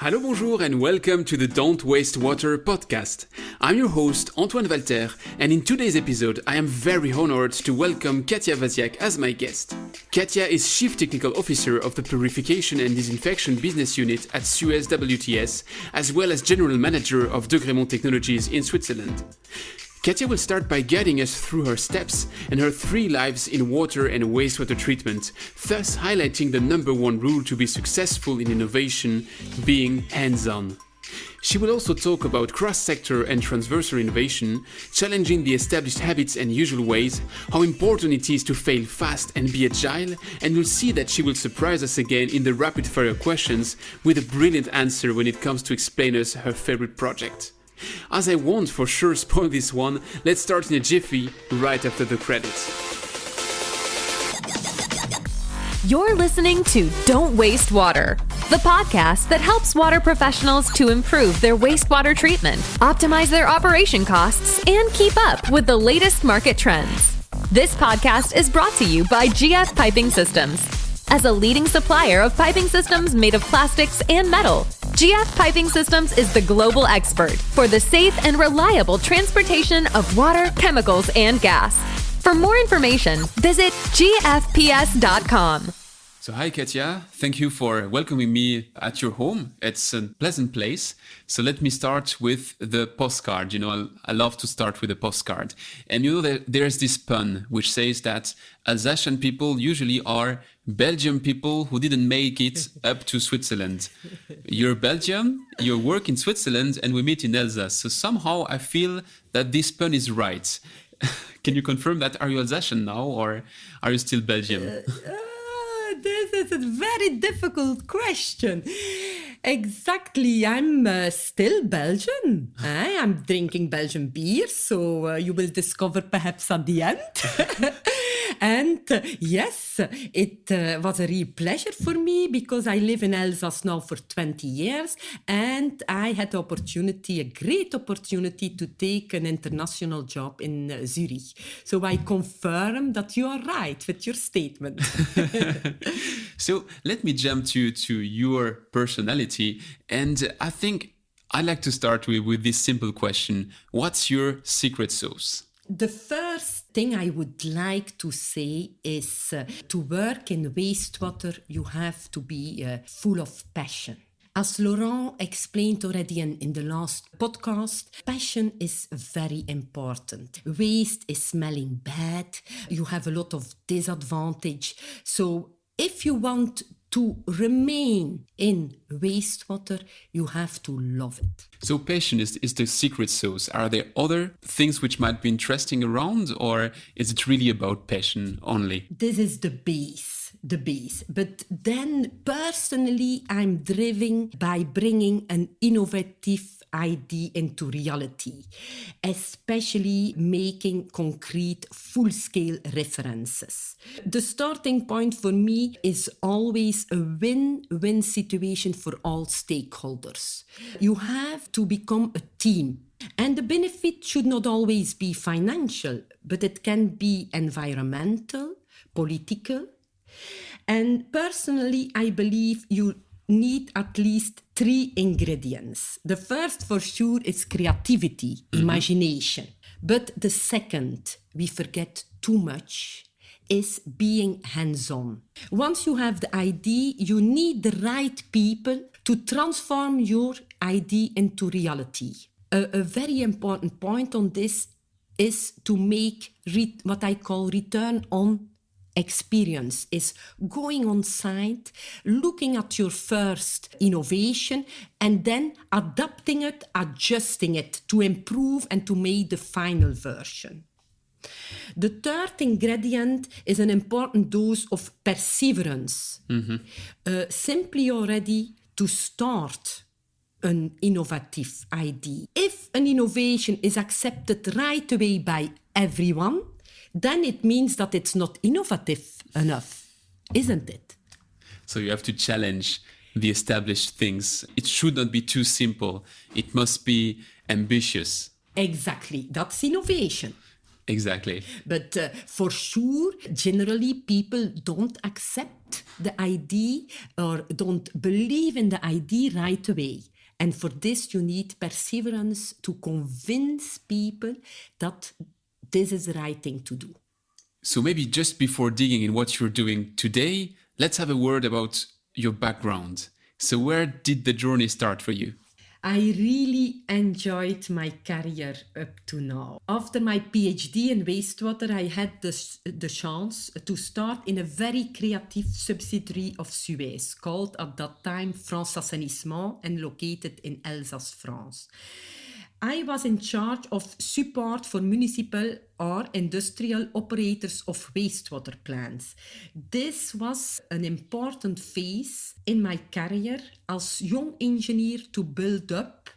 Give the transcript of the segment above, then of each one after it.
Hello, bonjour, and welcome to the Don't Waste Water podcast. I'm your host, Antoine Walter, and in today's episode, I am very honored to welcome Katia Wasiak as my guest. Katia is Chief Technical Officer of the Purification and Disinfection Business Unit at SUEZ WTS, as well as General Manager of Degremont Technologies in Switzerland. Katia will start by guiding us through her steps and her 3 lives in water and wastewater treatment, thus highlighting the number one rule to be successful in innovation, being hands-on. She will also talk about cross-sector and transversal innovation, challenging the established habits and usual ways, how important it is to fail fast and be agile, and we'll see that she will surprise us again in the rapid-fire questions with a brilliant answer when it comes to explain us her favorite project. As I won't for sure spoil this one, let's start in a jiffy right after the credits. You're listening to Don't Waste Water, the podcast that helps water professionals to improve their wastewater treatment, optimize their operation costs, and keep up with the latest market trends. This podcast is brought to you by GF Piping Systems. As a leading supplier of piping systems made of plastics and metal, GF Piping Systems is the global expert for the safe and reliable transportation of water, chemicals, and gas. For more information, visit gfps.com. So hi Katia, thank you for welcoming me at your home. It's a pleasant place. So let me start with the postcard. I love to start with a postcard. And there's this pun which says that Alsatian people usually are Belgian people who didn't make it up to Switzerland. You're Belgian, you work in Switzerland, and we meet in Alsace. So somehow I feel that this pun is right. Can you confirm that? Are you Alsatian now or are you still Belgian? This is a very difficult question. Exactly, I'm still Belgian. I'm drinking Belgian beer, so you will discover perhaps at the end. And yes, it was a real pleasure for me because I live in Alsace now for 20 years and I had the opportunity, a great opportunity to take an international job in Zurich. So I confirm that you are right with your statement. So let me jump to your personality, and I think I'd like to start with this simple question. What's your secret sauce? The first thing I would like to say is to work in wastewater, you have to be full of passion. As Laurent explained already in the last podcast, passion is very important. Waste is smelling bad. You have a lot of disadvantage. So if you want to remain in wastewater, you have to love it. So passion is the secret sauce. Are there other things which might be interesting around, or is it really about passion only? This is the base. But then personally, I'm driven by bringing an innovative idea into reality, especially making concrete full-scale references. The starting point for me is always a win-win situation for all stakeholders. You have to become a team. And the benefit should not always be financial, but it can be environmental, political. And personally, I believe you need at least 3 ingredients. The first, for sure, is creativity, imagination. But the second, we forget too much, is being hands-on. Once you have the idea, you need the right people to transform your idea into reality. A very important point on this is to make what I call return on experience, is going on site, looking at your first innovation, and then adapting it, adjusting it to improve and to make the final version. The third ingredient is an important dose of perseverance. Simply already to start an innovative idea. If an innovation is accepted right away by everyone, then it means that it's not innovative enough, isn't it? So you have to challenge the established things. It should not be too simple. It must be ambitious. Exactly. That's innovation. Exactly. But for sure, generally, people don't accept the idea or don't believe in the idea right away. And for this, you need perseverance to convince people that this is the right thing to do. So maybe just before digging in what you're doing today, let's have a word about your background. So where did the journey start for you? I really enjoyed my career up to now. After my PhD in wastewater, I had the chance to start in a very creative subsidiary of SUEZ, called at that time France Assainissement and located in Alsace, France. I was in charge of support for municipal or industrial operators of wastewater plants. This was an important phase in my career as young engineer to build up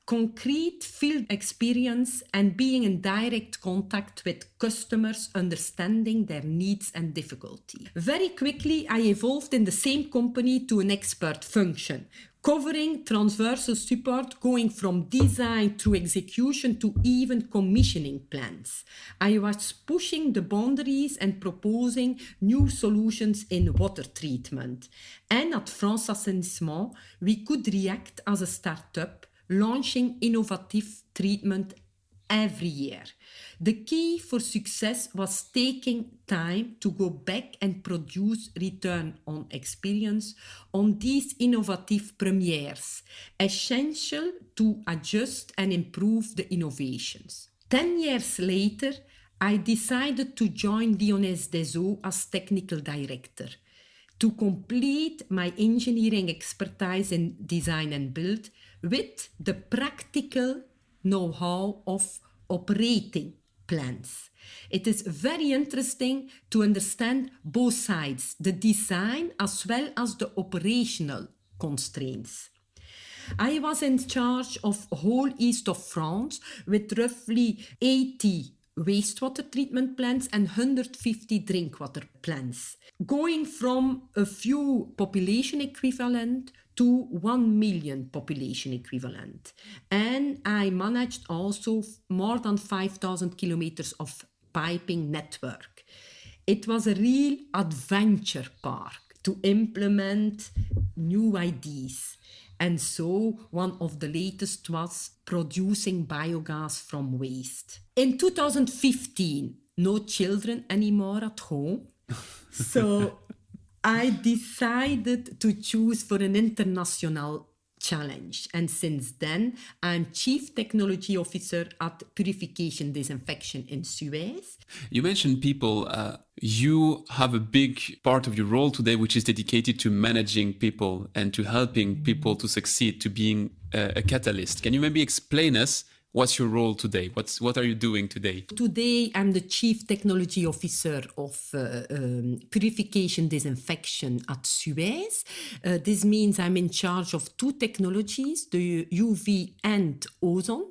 concrete field experience and being in direct contact with customers, understanding their needs and difficulty. Very quickly, I evolved in the same company to an expert function, covering transversal support going from design through execution to even commissioning plans. I was pushing the boundaries and proposing new solutions in water treatment. And at France Assainissement, we could react as a startup, launching innovative treatment every year. The key for success was taking time to go back and produce return on experience on these innovative premieres, essential to adjust and improve the innovations. 10 years later, I decided to join Lyonnaise des Eaux as technical director to complete my engineering expertise in design and build with the practical know-how of operating plants. It is very interesting to understand both sides, the design as well as the operational constraints. I was in charge of whole east of France with roughly 80 wastewater treatment plants and 150 drinkwater plants, going from a few population equivalent to 1 million population equivalent. And I managed also more than 5,000 kilometers of piping network. It was a real adventure park to implement new ideas. And so one of the latest was producing biogas from waste. In 2015, no children anymore at home. So I decided to choose for an international challenge. And since then, I'm Chief Technology Officer at Purification, Disinfection in SUEZ. You mentioned people. You have a big part of your role today, which is dedicated to managing people and to helping people to succeed, to being a catalyst. Can you maybe explain us what's your role today? What are you doing today? Today, I'm the Chief Technology Officer of Purification Disinfection at SUEZ. This means I'm in charge of two technologies, the UV and ozone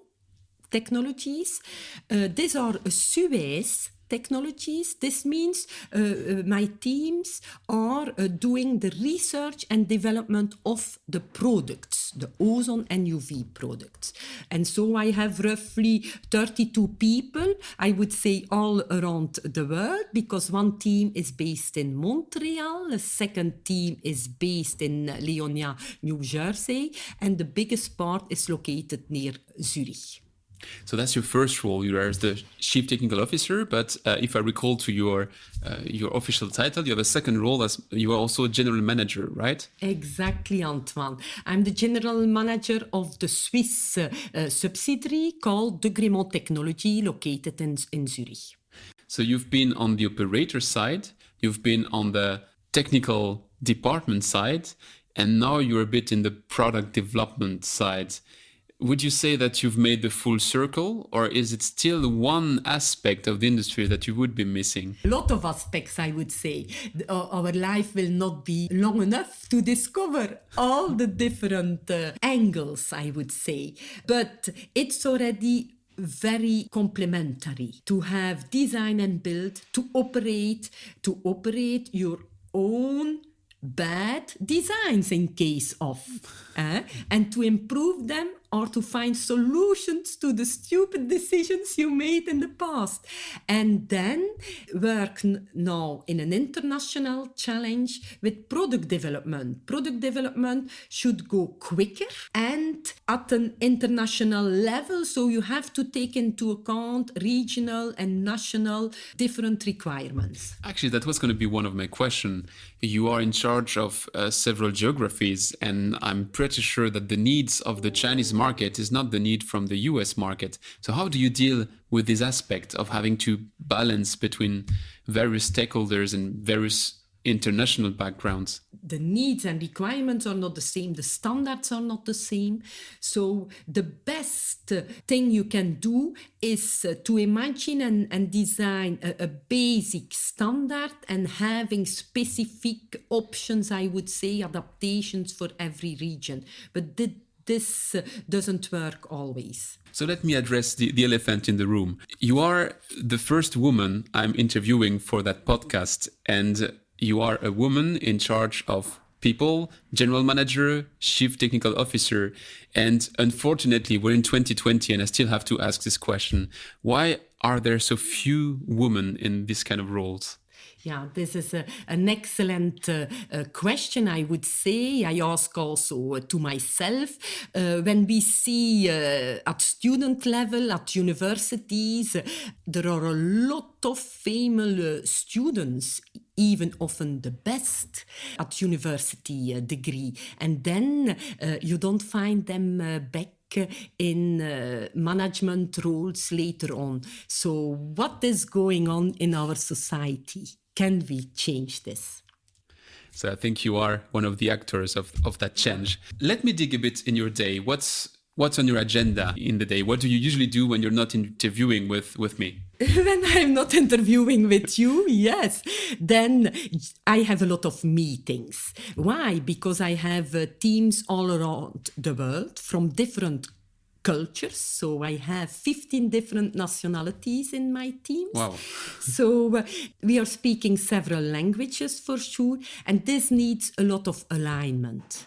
technologies. These are SUEZ technologies. This means my teams are doing the research and development of the products, the ozone and UV products. And so I have roughly 32 people, I would say all around the world, because one team is based in Montreal, the second team is based in Leonia, New Jersey, and the biggest part is located near Zurich. So that's your first role. You are as the Chief Technical Officer, but if I recall to your official title, you have a second role as you are also a General Manager, right? Exactly, Antoine. I'm the General Manager of the Swiss subsidiary called Degremont Technology, located in Zurich. So you've been on the operator side, you've been on the technical department side, and now you're a bit in the product development side. Would you say that you've made the full circle, or is it still one aspect of the industry that you would be missing? A lot of aspects, I would say. Our life will not be long enough to discover all the different angles, I would say. But it's already very complementary to have design and build, to operate your own bad designs in case of, and to improve them or to find solutions to the stupid decisions you made in the past. And then work now in an international challenge with product development. Product development should go quicker and at an international level, so you have to take into account regional and national different requirements. Actually, that was going to be one of my questions. You are in charge of several geographies, and I'm pretty sure that the needs of the Chinese market is not the need from the US market. So how do you deal with this aspect of having to balance between various stakeholders and various international backgrounds? The needs and requirements are not the same. The standards are not the same. So the best thing you can do is to imagine and design a basic standard and having specific options, I would say, adaptations for every region. But this doesn't work always. So let me address the elephant in the room. You are the first woman I'm interviewing for that podcast, and you are a woman in charge of people, general manager, chief technical officer. And unfortunately, we're in 2020 and I still have to ask this question. Why are there so few women in this kind of roles? Yeah, this is an excellent question, I would say. I ask also to myself. When we see at student level, at universities, there are a lot of female students, even often the best at university degree. And then you don't find them back in management roles later on. So what is going on in our society? Can we change this? So I think you are one of the actors of that change. Let me dig a bit in your day. What's on your agenda in the day? What do you usually do when you're not interviewing with me? When I'm not interviewing with you, yes, then I have a lot of meetings. Why? Because I have teams all around the world from different cultures. So I have 15 different nationalities in my teams. Wow. So we are speaking several languages for sure. And this needs a lot of alignment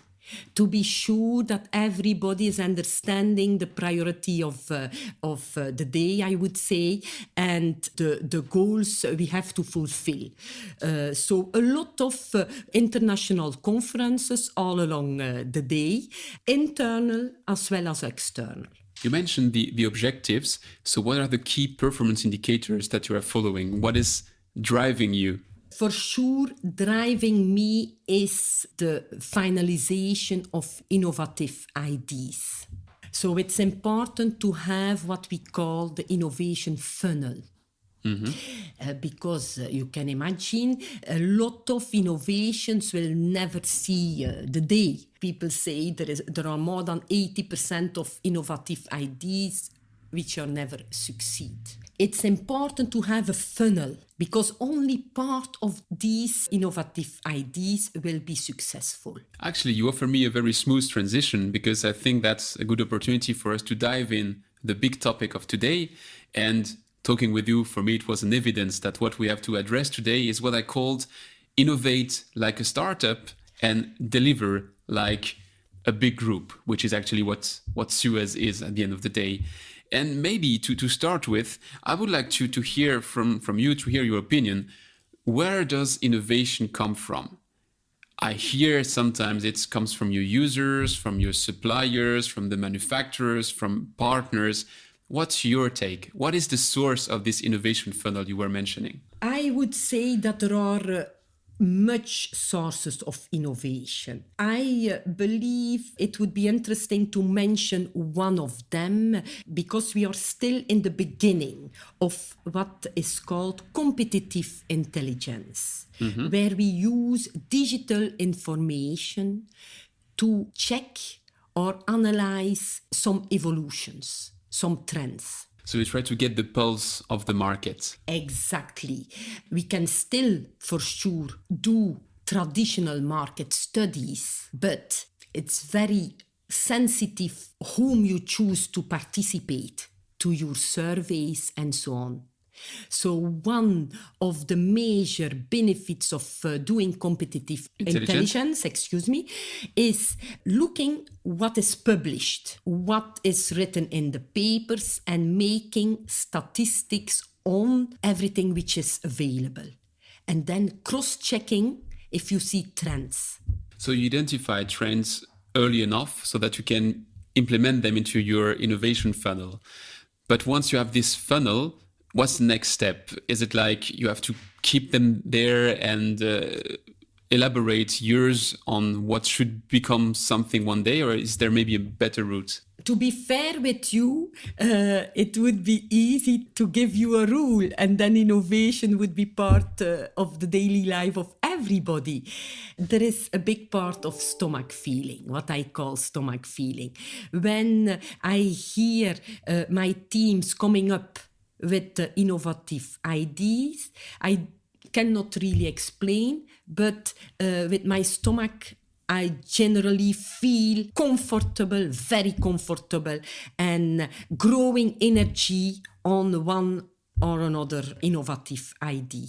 to be sure that everybody is understanding the priority of the day, I would say, and the goals we have to fulfill. So a lot of international conferences all along the day, internal as well as external. You mentioned the objectives. So what are the key performance indicators that you are following? What is driving you? For sure, driving me is the finalization of innovative ideas. So it's important to have what we call the innovation funnel. Because you can imagine a lot of innovations will never see the day. People say there are more than 80% of innovative ideas which are never succeed. It's important to have a funnel because only part of these innovative ideas will be successful. Actually, you offer me a very smooth transition because I think that's a good opportunity for us to dive in the big topic of today. And talking with you, for me, it was an evidence that what we have to address today is what I called innovate like a startup and deliver like a big group, which is actually what SUEZ is at the end of the day. And maybe to start with, I would like to hear from you, to hear your opinion. Where does innovation come from? I hear sometimes it comes from your users, from your suppliers, from the manufacturers, from partners. What's your take? What is the source of this innovation funnel you were mentioning? I would say that there are much sources of innovation. I believe it would be interesting to mention one of them because we are still in the beginning of what is called competitive intelligence, where we use digital information to check or analyze some evolutions, some trends. So we try to get the pulse of the market. Exactly. We can still, for sure, do traditional market studies, but it's very sensitive whom you choose to participate to your surveys and so on. So one of the major benefits of doing competitive intelligence, is looking what is published, what is written in the papers, and making statistics on everything which is available. And then cross-checking if you see trends. So you identify trends early enough so that you can implement them into your innovation funnel. But once you have this funnel, what's the next step? Is it like you have to keep them there and elaborate years on what should become something one day, or is there maybe a better route? To be fair with you, it would be easy to give you a rule, and then innovation would be part of the daily life of everybody. There is a big part of stomach feeling, what I call stomach feeling. When I hear my teams coming up with innovative ideas, I cannot really explain, but with my stomach, I generally feel comfortable, very comfortable, and growing energy on one or another innovative idea.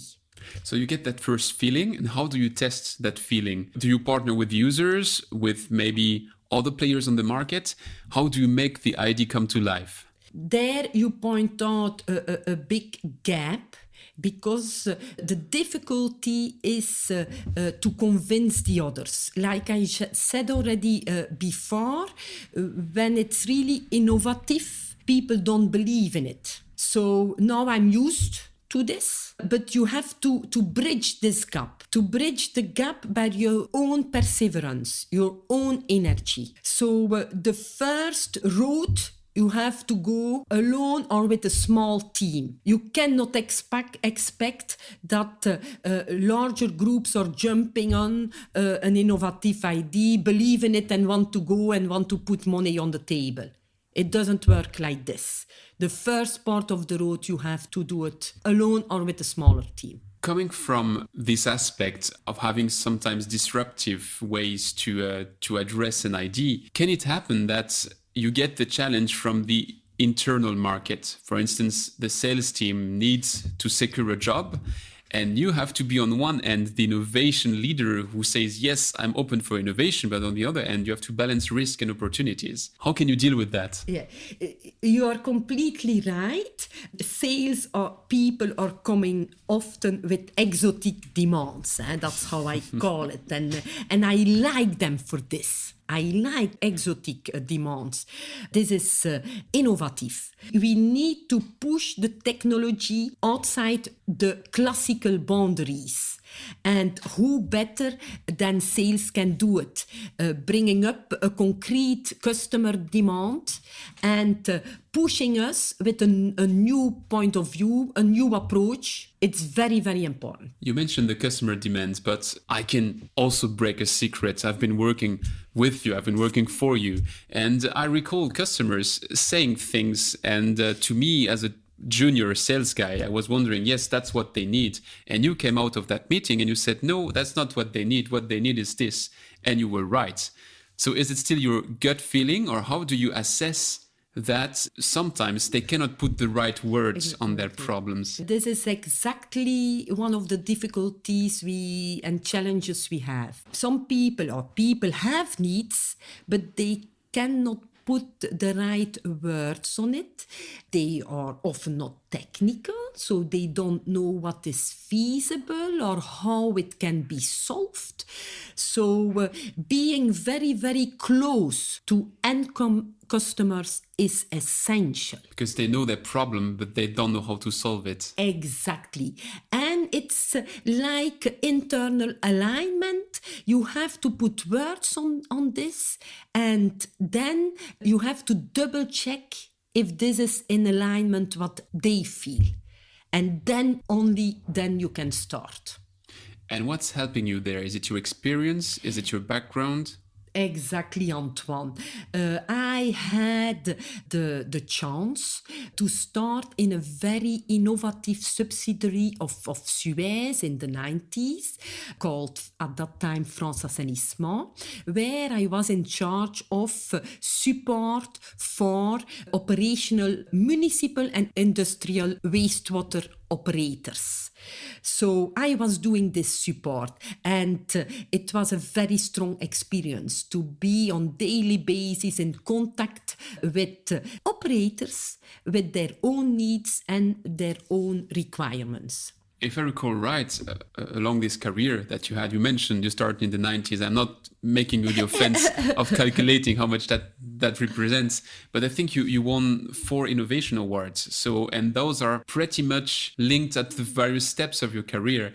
So you get that first feeling, and how do you test that feeling? Do you partner with users, with maybe other players on the market? How do you make the idea come to life? There you point out a big gap, because the difficulty is to convince the others. Like I said already before, when it's really innovative, people don't believe in it. So now I'm used to this, but you have to bridge this gap, to bridge the gap by your own perseverance, your own energy. So the first road, you have to go alone or with a small team. You cannot expect that larger groups are jumping on an innovative idea, believe in it and want to go and want to put money on the table. It doesn't work like this. The first part of the road, you have to do it alone or with a smaller team. Coming from this aspect of having sometimes disruptive ways to address an idea, can it happen that you get the challenge from the internal market? For instance, the sales team needs to secure a job, and you have to be on one end the innovation leader who says, yes, I'm open for innovation, but on the other end, you have to balance risk and opportunities. How can you deal with that? Yeah, you are completely right. Sales people are coming often with exotic demands. That's how I call it. And I like them for this. I like exotic demands. This is innovative. We need to push the technology outside the classical boundaries. And who better than sales can do it? Bringing up a concrete customer demand and pushing us with a new point of view, a new approach. It's very, very important. You mentioned the customer demands, but I can also break a secret. I've been working with you, I've been working for you, and I recall customers saying things, and to me as a junior sales guy, I was wondering, yes, that's what they need. And you came out of that meeting and you said, no, that's not what they need. What they need is this. And you were right. So is it still your gut feeling, or how do you assess that sometimes they cannot put the right words on their problems? This is exactly one of the difficulties and challenges we have. Some people have needs, but they cannot put the right words on it. They are often not technical, so they don't know what is feasible or how it can be solved. So being very, very close to end customers is essential. Because they know their problem, but they don't know how to solve it. Exactly. And it's like internal alignment. You have to put words on this, and then you have to double check if this is in alignment what they feel. And then only then you can start. And what's helping you there? Is it your experience? Is it your background? Exactly, Antoine. I had the chance to start in a very innovative subsidiary of SUEZ in the 90s, called at that time France Assainissement, where I was in charge of support for operational municipal and industrial wastewater operators. So I was doing this support, and it was a very strong experience to be on daily basis in contact with operators with their own needs and their own requirements. If I recall right, along this career that you had, you mentioned you started in the 90s. I'm not making you the offense of calculating how much that represents, but I think you won 4 innovation awards. So, and those are pretty much linked at the various steps of your career.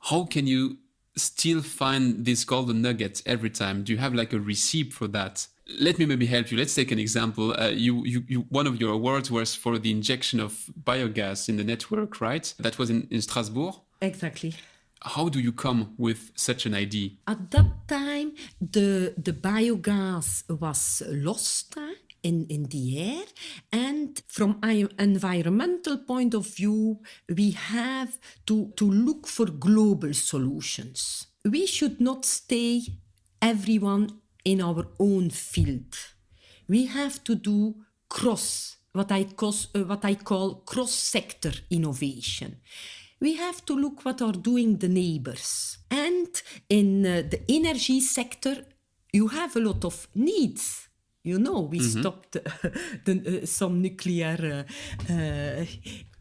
How can you still find these golden nuggets every time? Do you have like a receipt for that? Let me maybe help you. Let's take an example. You one of your awards was for the injection of biogas in the network, right? That was in Strasbourg? Exactly. How do you come with such an idea? At that time, the biogas was lost in the air. And from an environmental point of view, we have to look for global solutions. We should not stay everyone in our own field. We have to do what I call cross-sector innovation. We have to look what are doing the neighbors. And in the energy sector, you have a lot of needs. You know, we stopped some nuclear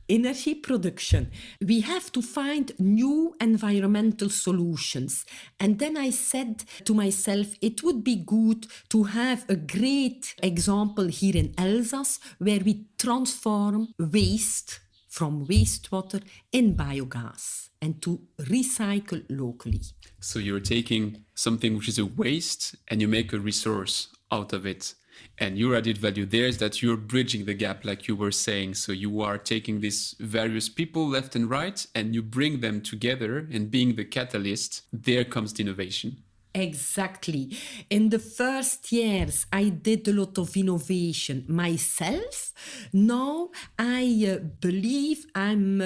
energy production. We have to find new environmental solutions. And then I said to myself, it would be good to have a great example here in Alsace where we transform waste from wastewater in biogas and to recycle locally. So you're taking something which is a waste and you make a resource out of it. And your added value there is that you're bridging the gap, like you were saying. So you are taking these various people left and right, and you bring them together, and being the catalyst, there comes the innovation. Exactly. In the first years, I did a lot of innovation myself. Now I believe I'm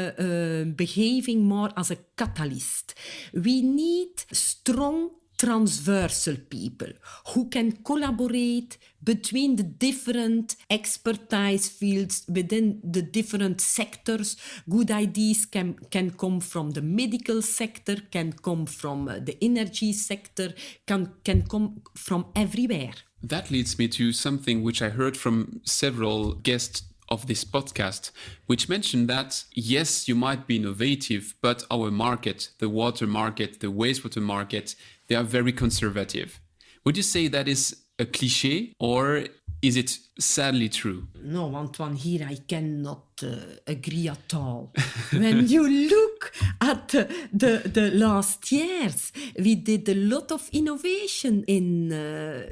behaving more as a catalyst. We need strong transversal people who can collaborate between the different expertise fields within the different sectors. Good ideas can come from the medical sector, can come from the energy sector, can come from everywhere. That leads me to something which I heard from several guests of this podcast, which mentioned that, yes, you might be innovative, but our market, the water market, the wastewater market, they are very conservative. Would you say that is a cliche, or is it sadly true? No, Antoine, here I cannot agree at all. When you look at the last years, we did a lot of innovation in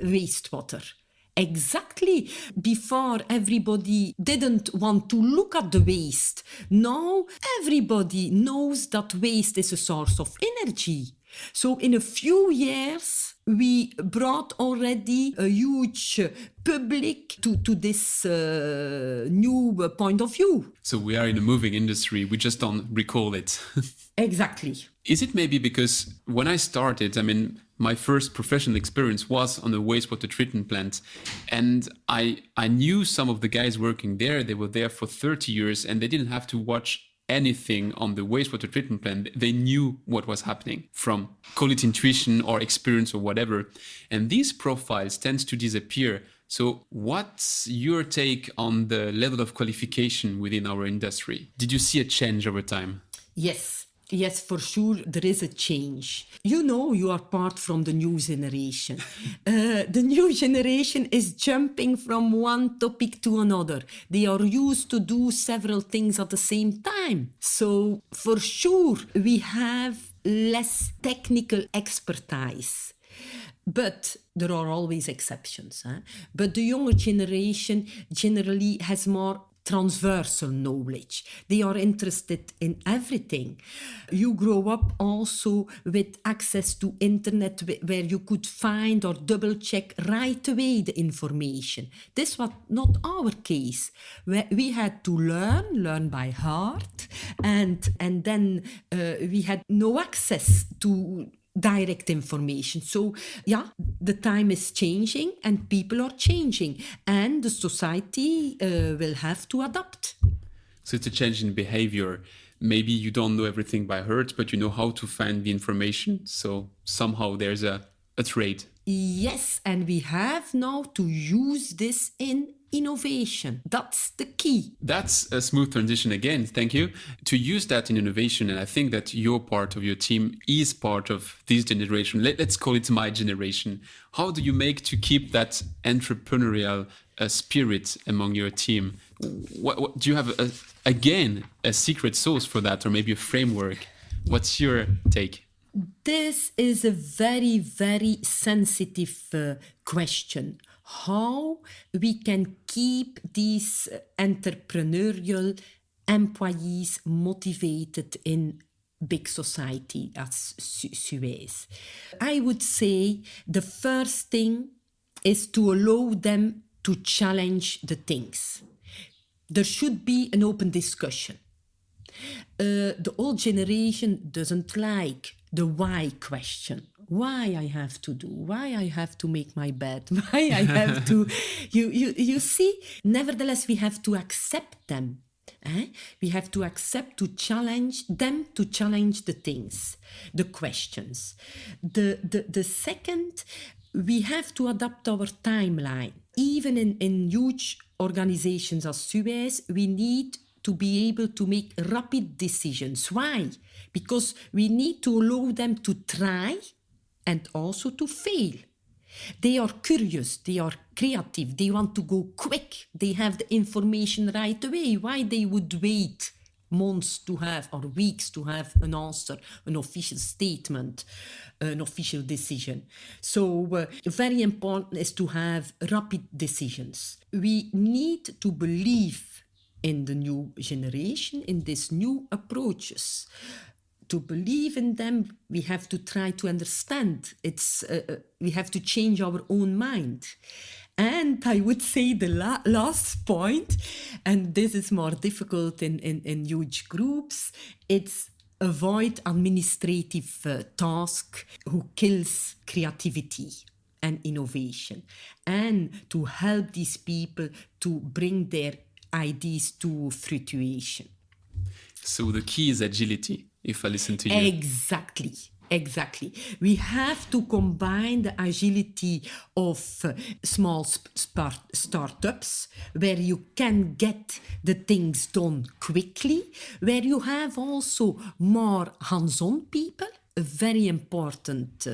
wastewater. Exactly. Before, everybody didn't want to look at the waste. Now, everybody knows that waste is a source of energy. So in a few years, we brought already a huge public to this new point of view. So we are in a moving industry. We just don't recall it. Exactly. Is it maybe because when I started, my first professional experience was on a wastewater treatment plant, and I knew some of the guys working there. They were there for 30 years and they didn't have to watch anything on the wastewater treatment plant. They knew what was happening from, call it intuition or experience or whatever. And these profiles tend to disappear. So what's your take on the level of qualification within our industry? Did you see a change over time? Yes, for sure, there is a change. You know, you are part from the new generation. The new generation is jumping from one topic to another. They are used to do several things at the same time. So, for sure, we have less technical expertise. But there are always exceptions. But the younger generation generally has more transversal knowledge. They are interested in everything. You grow up also with access to internet where you could find or double check right away the information. This was not our case. We had to learn by heart, and then we had no access to direct information. So, the time is changing and people are changing, and the society will have to adapt. So it's a change in behavior. maybe you don't know everything by heart, but you know how to find the information. So somehow there's a trade. Yes, and we have now to use this in innovation. That's the key. That's a smooth transition again. Thank you. To use that in innovation, and I think that your part of your team is part of this generation. Let's call it my generation. How do you make to keep that entrepreneurial spirit among your team? What do you have, again, a secret sauce for that, or maybe a framework? What's your take? This is a very, very sensitive question. How we can keep these entrepreneurial employees motivated in big society as SUEZ. I would say the first thing is to allow them to challenge the things. There should be an open discussion. The old generation doesn't like the why question. Why I have to do? Why I have to make my bed? Why I have to... You see? Nevertheless, we have to accept them. We have to accept to challenge them, to challenge the things, the questions. The second, we have to adapt our timeline. Even in huge organizations as SUEZ, we need to be able to make rapid decisions. Why? Because we need to allow them to try and also to fail. They are curious, they are creative, they want to go quick, they have the information right away. Why they would wait months to have, or weeks to have an answer, an official statement, an official decision. So very important is to have rapid decisions. We need to believe in the new generation, in these new approaches. To believe in them, we have to try to understand. We have to change our own mind. And I would say the last point, and this is more difficult in huge groups, it's avoid administrative task who kills creativity and innovation, and to help these people to bring their ideas to fruition. So the key is agility, if I listen to you. Exactly. We have to combine the agility of small startups, where you can get the things done quickly, where you have also more hands-on people, a very important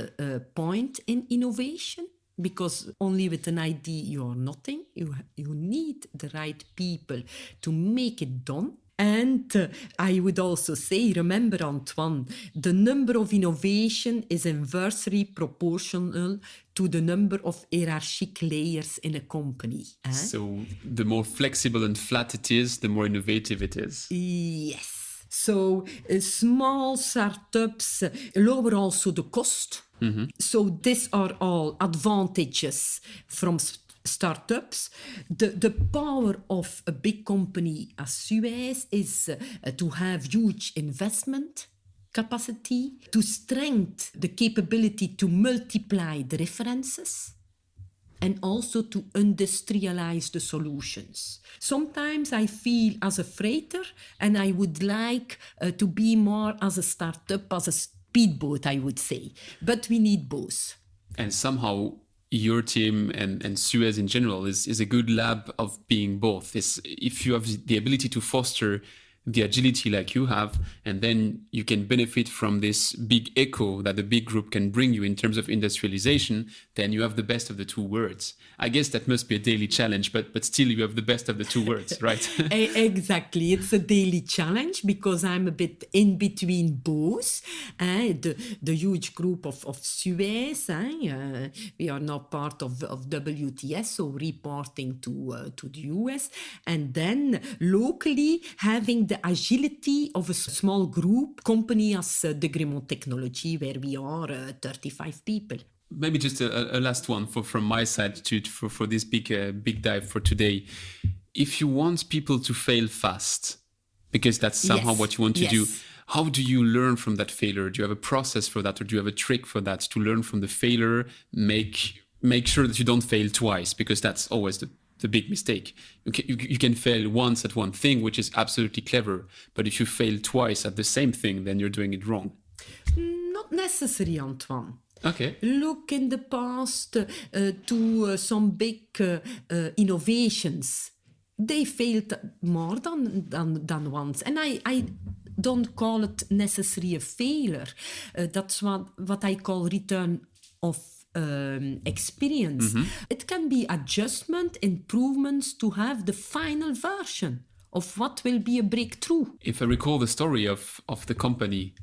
point in innovation. Because only with an idea you are nothing. You need the right people to make it done. And I would also say, remember, Antoine, the number of innovation is inversely proportional to the number of hierarchic layers in a company. So the more flexible and flat it is, the more innovative it is. Yes. So small startups lower also the cost. Mm-hmm. So these are all advantages from startups. The power of a big company as SUEZ is to have huge investment capacity, to strengthen the capability to multiply the references, and also to industrialize the solutions. Sometimes I feel as a freighter, and I would like to be more as a startup, as a speedboat, I would say. But we need both. And somehow your team and SUEZ in general is a good lab of being both. If you have the ability to foster the agility like you have, and then you can benefit from this big echo that the big group can bring you in terms of industrialization, then you have the best of the two worlds. I guess that must be a daily challenge, but still you have the best of the two worlds, right? Exactly. It's a daily challenge because I'm a bit in between both. The huge group of SUEZ, we are now part of WTS, so reporting to the US. And then locally having the agility of a small group company as Degremont Technology, where we are 35 people. Maybe just a last one from my side for this big dive for today. If you want people to fail fast, because that's somehow what you want to do, how do you learn from that failure? Do you have a process for that, or do you have a trick for that to learn from the failure, make sure that you don't fail twice? Because that's always the big mistake. You can fail once at one thing, which is absolutely clever. But if you fail twice at the same thing, then you're doing it wrong. Not necessary, Antoine. Okay. Look in the past to some big innovations. They failed more than once. And I don't call it necessarily a failure. That's what I call return of experience. It can be adjustment, improvements to have the final version of what will be a breakthrough. If I recall the story of the company,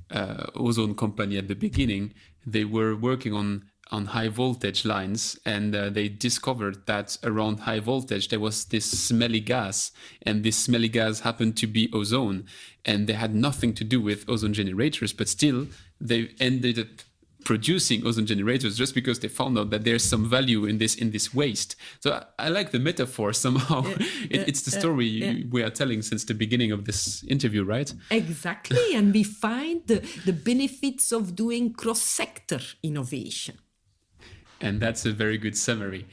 Ozone Company at the beginning, they were working on high voltage lines, and they discovered that around high voltage there was this smelly gas, and this smelly gas happened to be ozone, and they had nothing to do with ozone generators, but still they ended up producing ozone generators just because they found out that there's some value in this waste. So I like the metaphor somehow. It's the story we are telling since the beginning of this interview, right? Exactly, and we find the benefits of doing cross-sector innovation. And that's a very good summary.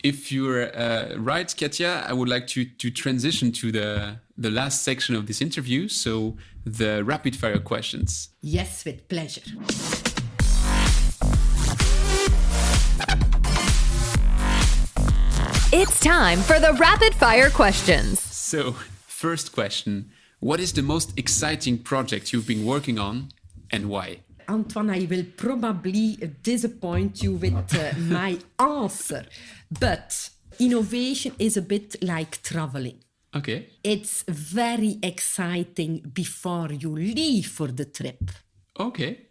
If you're right, Katia, I would like to transition to the last section of this interview, so the rapid fire questions. Yes, with pleasure. It's time for the rapid fire questions. So, first question, what is the most exciting project you've been working on and why? Antoine, I will probably disappoint you with my answer, but innovation is a bit like traveling. Okay. It's very exciting before you leave for the trip. Okay.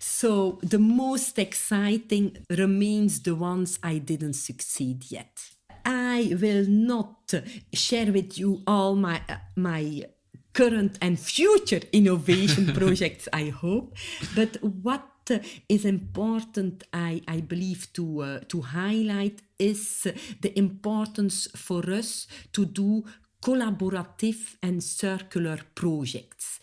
So the most exciting remains the ones I didn't succeed yet. I will not share with you all my current and future innovation projects, I hope. But what is important, I believe, to highlight is the importance for us to do collaborative and circular projects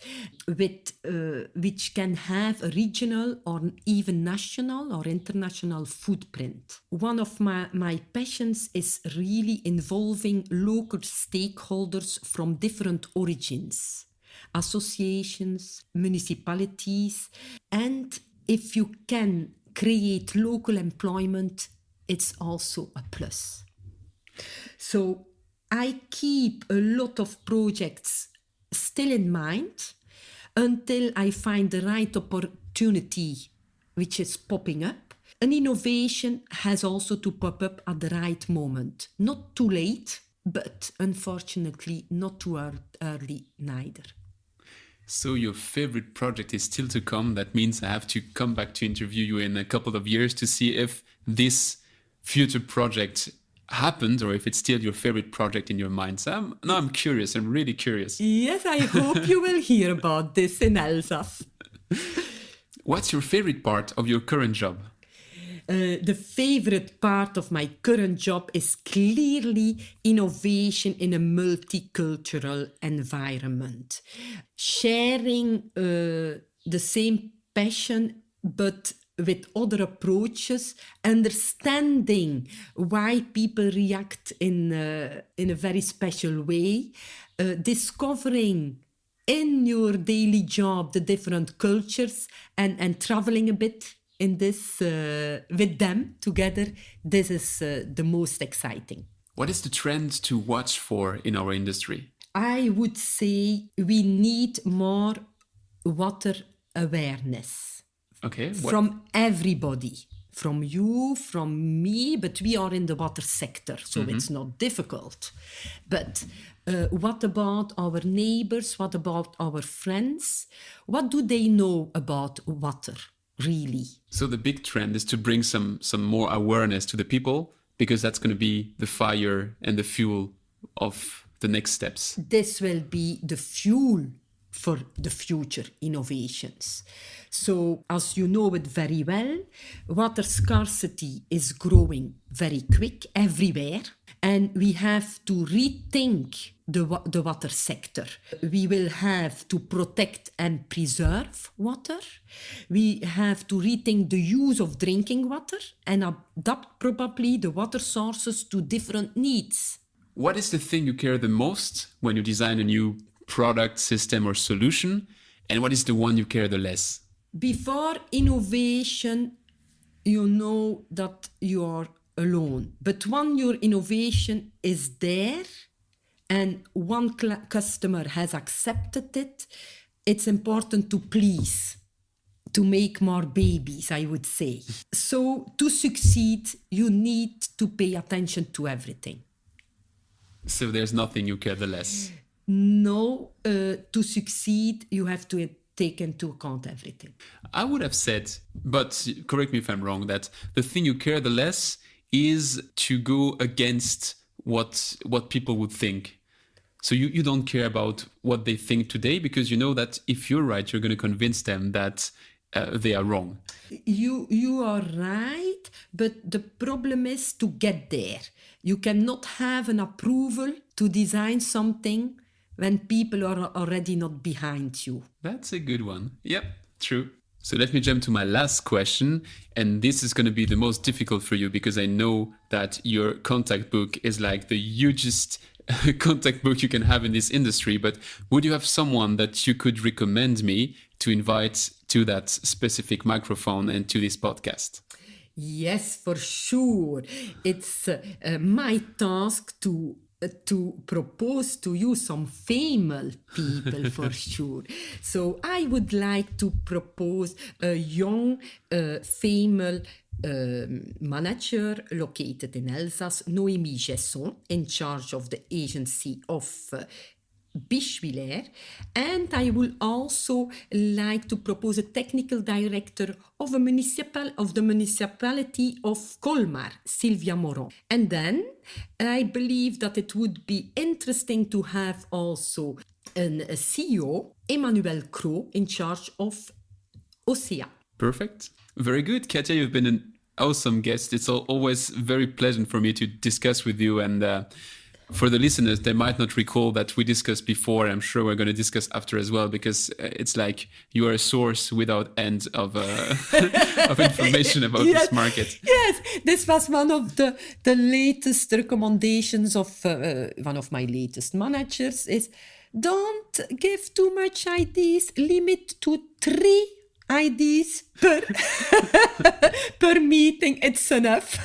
which can have a regional or even national or international footprint. One of my passions is really involving local stakeholders from different origins, associations, municipalities, and if you can create local employment, it's also a plus. So I keep a lot of projects still in mind until I find the right opportunity which is popping up. An innovation has also to pop up at the right moment. Not too late, but unfortunately not too early neither. So your favorite project is still to come. That means I have to come back to interview you in a couple of years to see if this future project happened or if it's still your favorite project in your mind. So I'm curious. I'm really curious. Yes, I hope you will hear about this in Alsace. What's your favorite part of your current job? The favorite part of my current job is clearly innovation in a multicultural environment. Sharing the same passion, but with other approaches, understanding why people react in a very special way, discovering in your daily job the different cultures and traveling a bit in this with them together. This is the most exciting. What is the trend to watch for in our industry? I would say we need more water awareness. Okay. From everybody, from you, from me, but we are in the water sector, so it's not difficult. But what about our neighbors? What about our friends? What do they know about water, really? So the big trend is to bring some more awareness to the people, because that's going to be the fire and the fuel of the next steps. This will be the fuel for the future innovations. So, as you know it very well, water scarcity is growing very quick everywhere, and we have to rethink the water sector. We will have to protect and preserve water. We have to rethink the use of drinking water and adapt probably the water sources to different needs. What is the thing you care the most when you design a new product, system, or solution? And what is the one you care the less? Before innovation, you know that you are alone. But when your innovation is there and one customer has accepted it, it's important to please, to make more babies, I would say. So to succeed, you need to pay attention to everything. So there's nothing you care the less? No, to succeed, you have to take into account everything. I would have said, but correct me if I'm wrong, that the thing you care the less is to go against what people would think. So you don't care about what they think today because you know that if you're right, you're going to convince them that they are wrong. You are right, but the problem is to get there. You cannot have an approval to design something when people are already not behind you. That's a good one. Yep, true. So let me jump to my last question. And this is going to be the most difficult for you because I know that your contact book is like the hugest contact book you can have in this industry. But would you have someone that you could recommend me to invite to that specific microphone and to this podcast? Yes, for sure. It's my task to propose to you some famous people for sure. So I would like to propose a young, famous manager located in Alsace, Noémie Gesson, in charge of the agency of Bischwiller. And I will also like to propose a technical director of the municipality of Colmar, Sylvia Moron. And then I believe that it would be interesting to have also a CEO, Emmanuel Cros, in charge of Wasiak. Perfect. Very good. Katia, you've been an awesome guest. It's always very pleasant for me to discuss with you. And for the listeners, they might not recall that we discussed before. I'm sure we're going to discuss after as well, because it's like you are a source without end of information about this market. Yes, this was one of the latest recommendations of one of my latest managers is don't give too much ideas, limit to 3 ideas per meeting. It's enough.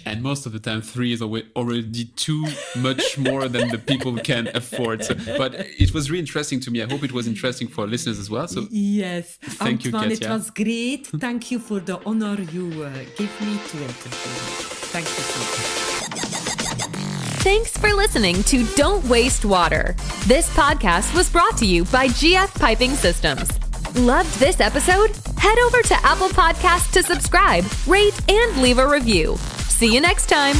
And most of the time, 3 is already too much more than the people can afford. So, but it was really interesting to me. I hope it was interesting for our listeners as well. So yes, thank you, Katia. It was great. Thank you for the honor you gave me to interview. Thank you so much. Thanks for listening to Don't Waste Water. This podcast was brought to you by GF Piping Systems. Loved this episode? Head over to Apple Podcasts to subscribe, rate, and leave a review. See you next time.